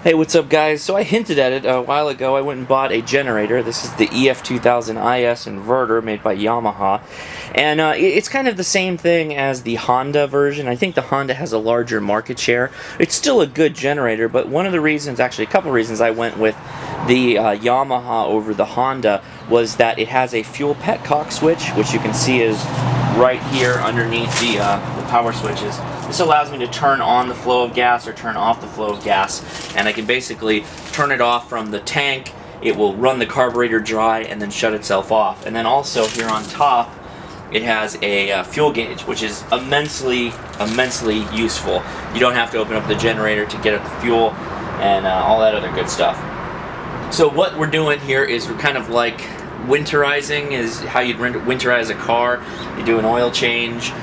Hey, what's up guys? So I hinted at it a while ago. I went and bought a generator. This is the EF 2000 IS inverter made by Yamaha. And it's kind of the same thing as the Honda version. I think the Honda has a larger market share. It's still a good generator, but one of the reasons, actually a couple of reasons I went with the Yamaha over the Honda was that it has a fuel petcock switch, which you can see is right here underneath the power switches. This allows me to turn on the flow of gas or turn off the flow of gas, and I can basically turn it off from the tank. It will run the carburetor dry and then shut itself off. And then also here on top it has a fuel gauge, which is immensely useful. You don't have to open up the generator to get at the fuel and all that other good stuff. So what we're doing here is we're kind of like winterizing, is how you'd winterize a car. You do an oil change.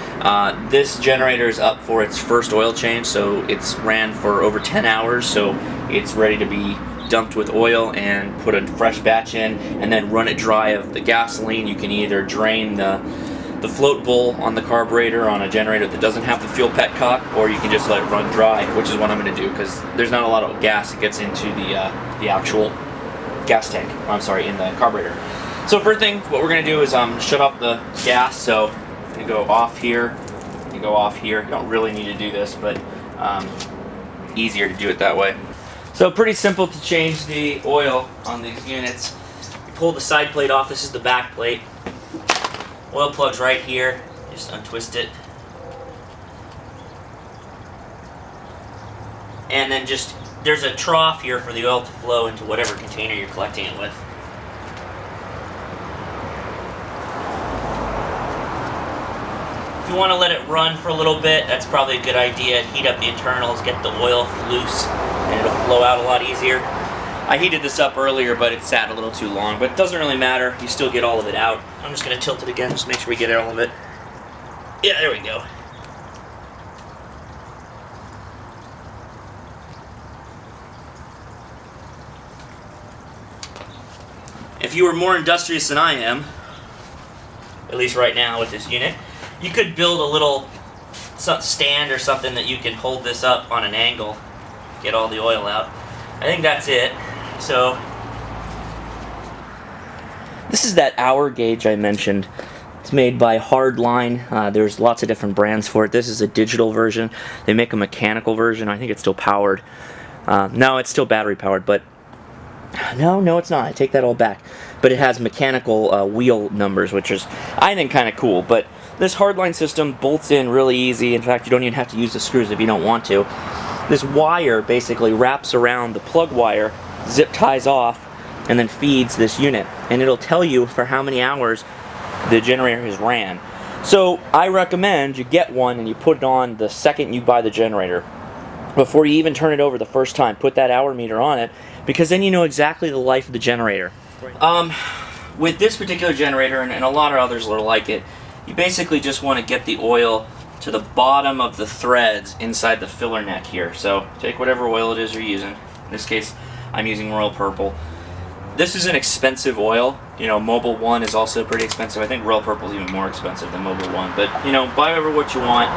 This generator is up for its first oil change, so it's ran for over 10 hours, so it's ready to be dumped with oil and put a fresh batch in and then run it dry of the gasoline. You can either drain the float bowl on the carburetor on a generator that doesn't have the fuel petcock, or you can just let it run dry, which is what I'm going to do because there's not a lot of gas that gets into the actual gas tank, in the carburetor. So first thing, what we're going to do is shut off the gas. So you go off here, you go off here. You don't really need to do this, but easier to do it that way. So pretty simple to change the oil on these units. You pull the side plate off. This is the back plate. Oil plug's right here. Just untwist it. And then just, there's a trough here for the oil to flow into whatever container you're collecting it with. If you want to let it run for a little bit, that's probably a good idea. Heat up the internals, get the oil loose, and it'll flow out a lot easier. I heated this up earlier, but it sat a little too long, but it doesn't really matter. You still get all of it out. I'm just going to tilt it again, just make sure we get all of it. Yeah, there we go. If you were more industrious than I am, at least right now with this unit, you could build a little stand or something that you can hold this up on an angle, get all the oil out. I think that's it. So this is that hour gauge I mentioned. It's made by Hardline. There's lots of different brands for it. This is a digital version. They make a mechanical version. I think it's still powered. No, it's still battery powered, but no, it's not. I take that all back. But it has mechanical wheel numbers, which is, I think, kind of cool. But this Hardline system bolts in really easy. In fact, you don't even have to use the screws if you don't want to. This wire basically wraps around the plug wire, zip ties off, and then feeds this unit. And it'll tell you for how many hours the generator has ran. So I recommend you get one and you put it on the second you buy the generator. Before you even turn it over the first time, put that hour meter on it, because then you know exactly the life of the generator. With this particular generator, and a lot of others are like it, you basically just want to get the oil to the bottom of the threads inside the filler neck here. So take whatever oil it is you're using. In this case, I'm using Royal Purple. This is an expensive oil. You know, Mobil 1 is also pretty expensive. I think Royal Purple is even more expensive than Mobil 1. But, you know, buy over what you want.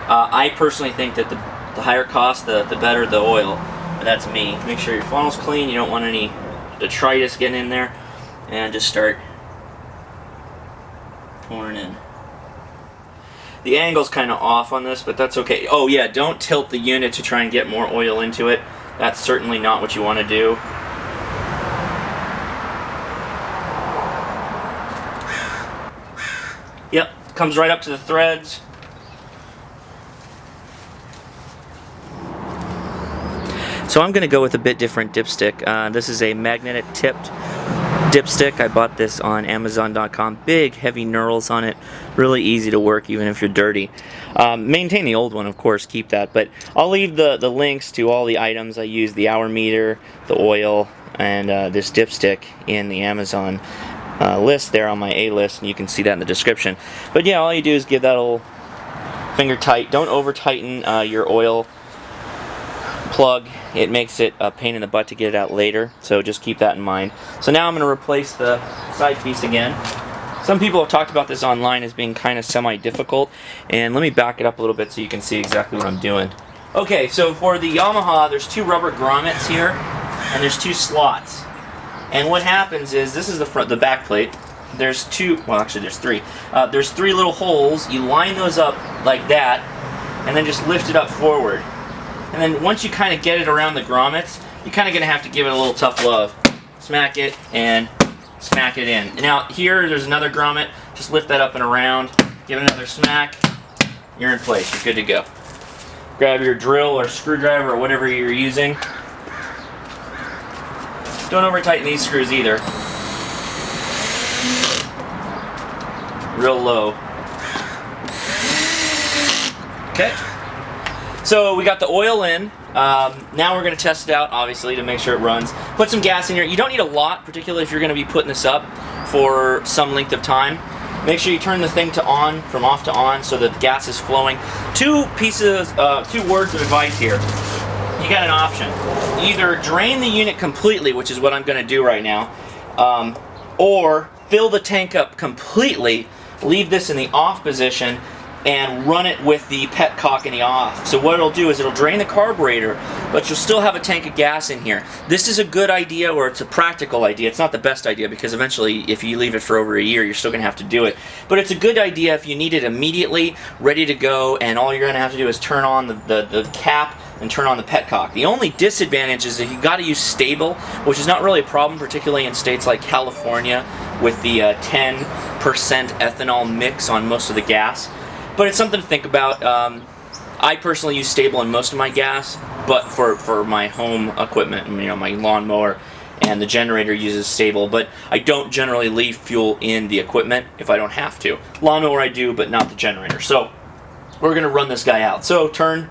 I personally think that the higher cost, the better the oil. But that's me. Make sure your funnel's clean. You don't want any detritus getting in there. And just start pouring in. The angle's kind of off on this, but that's okay. Oh yeah, don't tilt the unit to try and get more oil into it. That's certainly not what you want to do. Yep, comes right up to the threads. So I'm going to go with a bit different dipstick. This is a magnetic tipped dipstick. I bought this on Amazon.com. Big, heavy knurls on it. Really easy to work even if you're dirty. Maintain the old one, of course. Keep that. But I'll leave the links to all the items I use, the hour meter, the oil, and this dipstick in the Amazon list there on my A list, and you can see that in the description. But yeah, all you do is give that a little finger tight. Don't over tighten your oil plug. It makes it a pain in the butt to get it out later, so just keep that in mind. So now I'm going to replace the side piece again. Some people have talked about this online as being kind of semi-difficult, and let me back it up a little bit so you can see exactly what I'm doing. Okay, so for the Yamaha, there's 2 rubber grommets here, and there's 2 slots. And what happens is, this is the back plate. There's 2, well actually there's 3. There's 3 little holes. You line those up like that, and then just lift it up forward. And then once you kind of get it around the grommets, you're kind of going to have to give it a little tough love. Smack it and smack it in. Now here, there's another grommet. Just lift that up and around. Give it another smack. You're in place. You're good to go. Grab your drill or screwdriver or whatever you're using. Don't over tighten these screws either. Real low. Okay. So we got the oil in. Now we're going to test it out, obviously, to make sure it runs. Put some gas in here. You don't need a lot, particularly if you're going to be putting this up for some length of time. Make sure you turn the thing from off to on, so that the gas is flowing. 2 words of advice here. You got an option. Either drain the unit completely, which is what I'm going to do right now, or fill the tank up completely, leave this in the off position, and run it with the petcock in the off. So what it'll do is it'll drain the carburetor, but you'll still have a tank of gas in here. This is a good idea, or it's a practical idea. It's not the best idea, because eventually if you leave it for over a year, you're still going to have to do it. But it's a good idea if you need it immediately, ready to go, and all you're going to have to do is turn on the cap and turn on the petcock. The only disadvantage is that you got to use stable, which is not really a problem, particularly in states like California with the 10% ethanol mix on most of the gas. But it's something to think about. I personally use stable in most of my gas, but for my home equipment, you know, my lawnmower and the generator uses stable, but I don't generally leave fuel in the equipment if I don't have to. Lawnmower I do, but not the generator. So we're going to run this guy out. So turn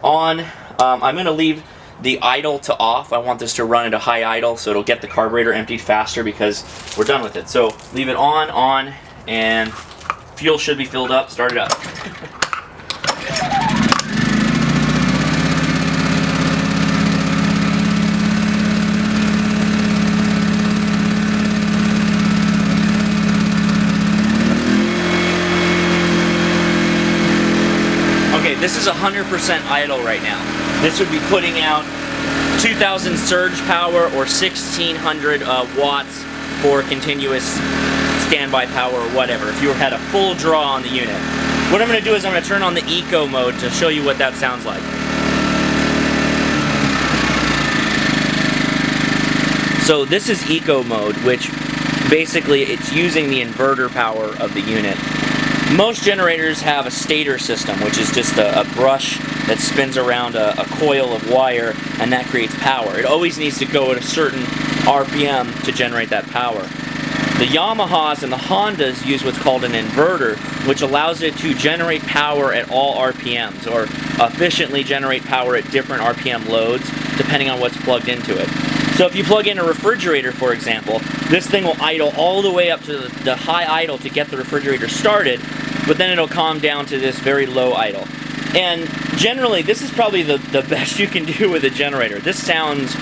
on. I'm going to leave the idle to off. I want this to run at a high idle, so it'll get the carburetor emptied faster because we're done with it. So leave it on, and fuel should be filled up. Start it up. Okay, this is 100% idle right now. This would be putting out 2,000 surge power or 1,600 watts for continuous standby power or whatever, if you had a full draw on the unit. What I'm going to do is I'm going to turn on the eco mode to show you what that sounds like. So this is eco mode, which basically it's using the inverter power of the unit. Most generators have a stator system, which is just a brush that spins around a coil of wire, and that creates power. It always needs to go at a certain RPM to generate that power. The Yamahas and the Hondas use what's called an inverter, which allows it to generate power at all RPMs, or efficiently generate power at different RPM loads, depending on what's plugged into it. So if you plug in a refrigerator, for example, this thing will idle all the way up to the high idle to get the refrigerator started, but then it'll calm down to this very low idle. And generally, this is probably the best you can do with a generator. This sounds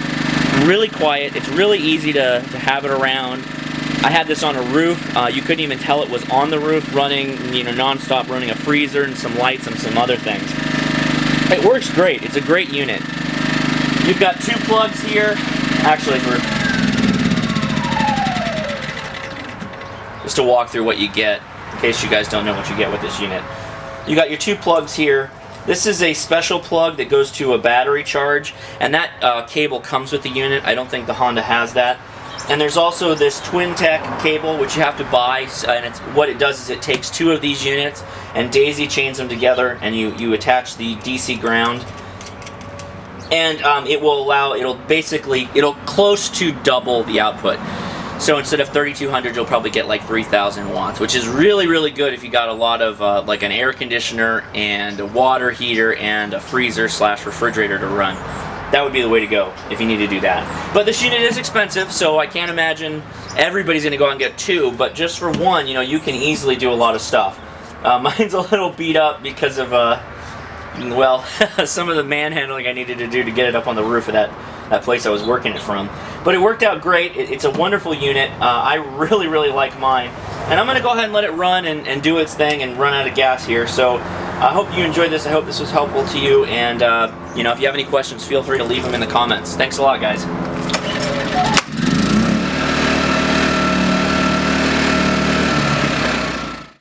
really quiet. It's really easy to have it around. I had this on a roof. You couldn't even tell it was on the roof, running, you know, non-stop, running a freezer and some lights and some other things. It works great. It's a great unit. You've got 2 plugs here. Actually, just to walk through what you get, in case you guys don't know what you get with this unit. You got your 2 plugs here. This is a special plug that goes to a battery charge, and that cable comes with the unit. I don't think the Honda has that. And there's also this Twin-Tech cable, which you have to buy, and what it does is it takes 2 of these units and daisy chains them together, and you attach the DC ground. And it'll close to double the output. So instead of 3,200, you'll probably get like 3,000 watts, which is really, really good if you got a lot of like an air conditioner and a water heater and a freezer / refrigerator to run. That would be the way to go if you need to do that. But this unit is expensive, so I can't imagine everybody's going to go out and get 2, but just for 1, you know, you can easily do a lot of stuff. Mine's a little beat up because of well, some of the manhandling I needed to do to get it up on the roof of that place I was working it from. But it worked out great. It's a wonderful unit. I really, really like mine. And I'm going to go ahead and let it run and do its thing and run out of gas here. So I hope you enjoyed this. I hope this was helpful to you, and you know, if you have any questions, feel free to leave them in the comments. Thanks a lot, guys.